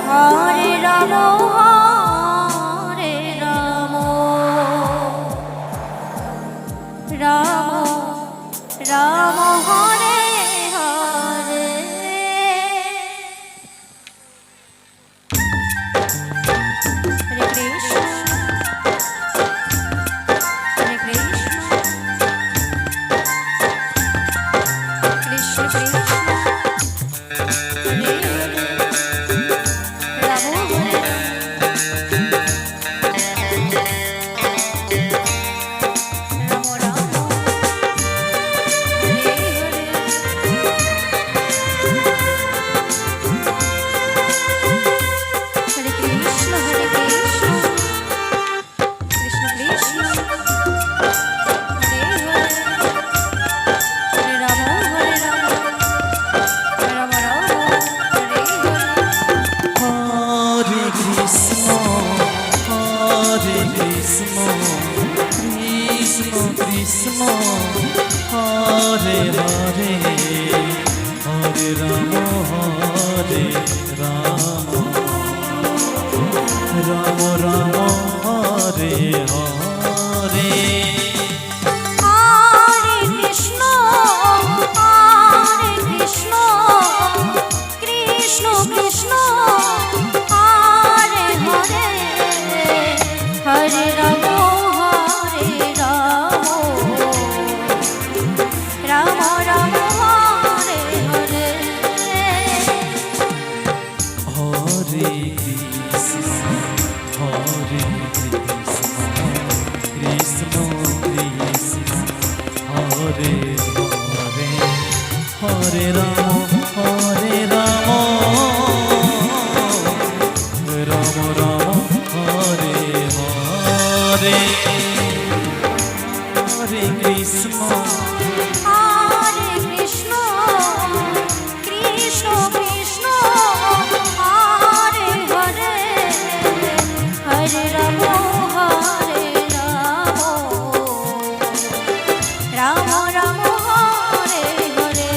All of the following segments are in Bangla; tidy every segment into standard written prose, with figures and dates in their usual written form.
Hare Ram Hare Ram Ram Ram Hare Hare. Hare Krishna Hare Krishna Krishna Krishna Hare Hare Ram Hare Ram Ram Hare Hare. Hare Krishna Hare Krishna Krishna Krishna Hare Hare. Hare Ram Hare Ram Ram Ram Hare Hare. Hare Krishna, Hare Krishna, Krishna Krishna, Hare Hare, Hare Rama, Hare Rama, Rama Rama, Hare Hare. Hare Krishna Hare Krishna Krishna Krishna Hare Hare. Hare Ram Hare Ram Ram Ram Hare Hare. Hare Krishna, Hare Krishna, Krishna Krishna, Hare Hare, Hare Rama, Hare Rama, Rama Rama, Hare Hare. Hare Krishna, Hare Krishna Krishna Krishna Hare Hare. Hare Ram Hare Ram Ram Ram Hare Hare.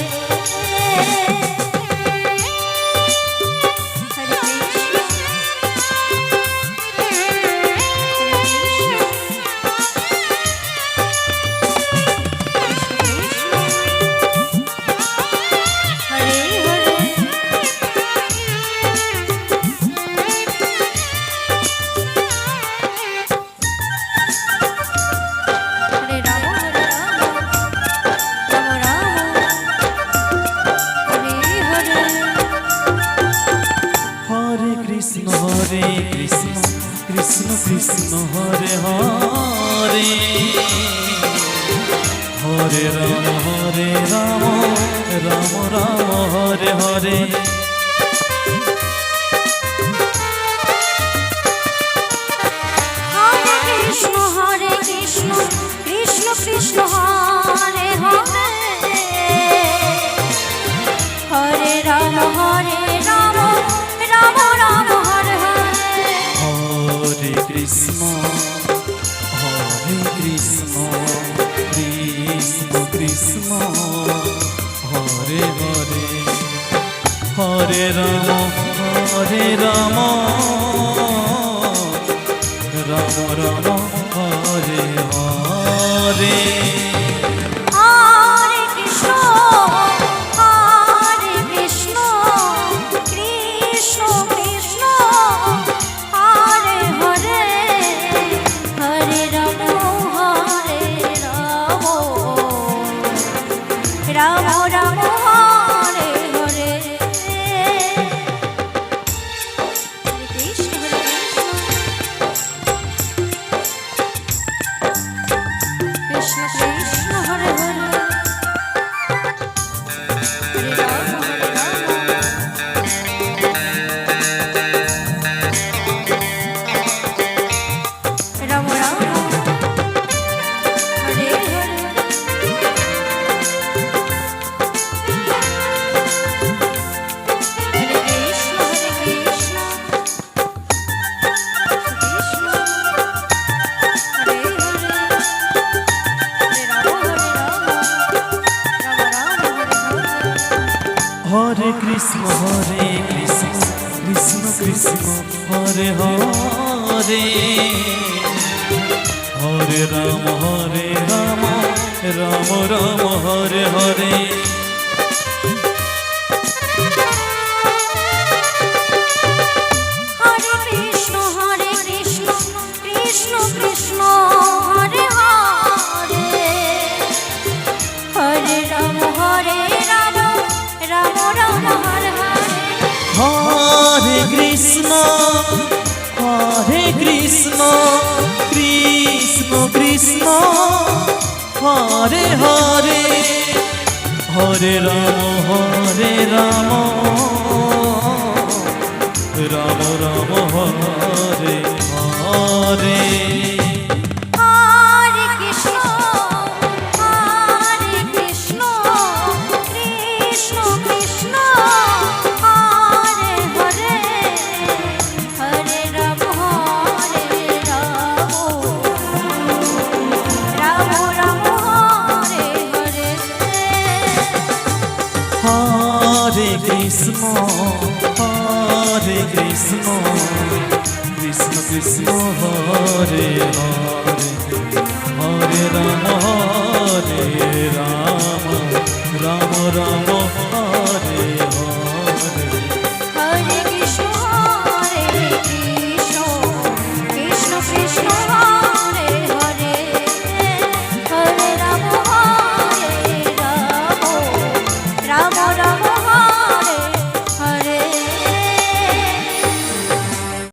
Hare Krishna Hare Hare. Hare Ram Hare Ram Ram Hare Hare. Hare Krishna, Hare Krishna, Krishna Krishna, Hare Hare, Hare Rama, Hare Rama, Rama Rama, Hare Hare. Hare Krishna Krishna Krishna Hare Hare. Hare Ram Ram Ram Hare Hare. Hare Krishna, Hare Krishna, Krishna Krishna, Hare Hare, Hare Rama, Hare Rama, Rama Rama, Hare Hare. Hare Krishna Krishna Krishna Hare Hare. Hare Ram Hare Ram Ram Ram Hare Hare. Hare Krishna Krishna Krishna Hare Hare. Hare Ram Hare Ram Ram Ram Hare Hare. Hare Krishna Krishna Krishna Hare Hare. Hare Ram Hare Ram Ram Ram Hare Hare. Hare Krishna, Hare Krishna, Krishna Krishna Hare Hare, Hare Ram Ram Ram Hare Hare. Hare Krishna Krishna Krishna Hare Hare, Hare Ram Ram Ram Hare Hare. Hare Krishna Krishna Krishna Hare Hare, Hare Ram Ram Ram Hare Hare. Hare Krishna Krishna Krishna Hare Hare, Hare Ram Ram Hare Hare. Hare Krishna Krishna Krishna Hare Hare, Hare Ram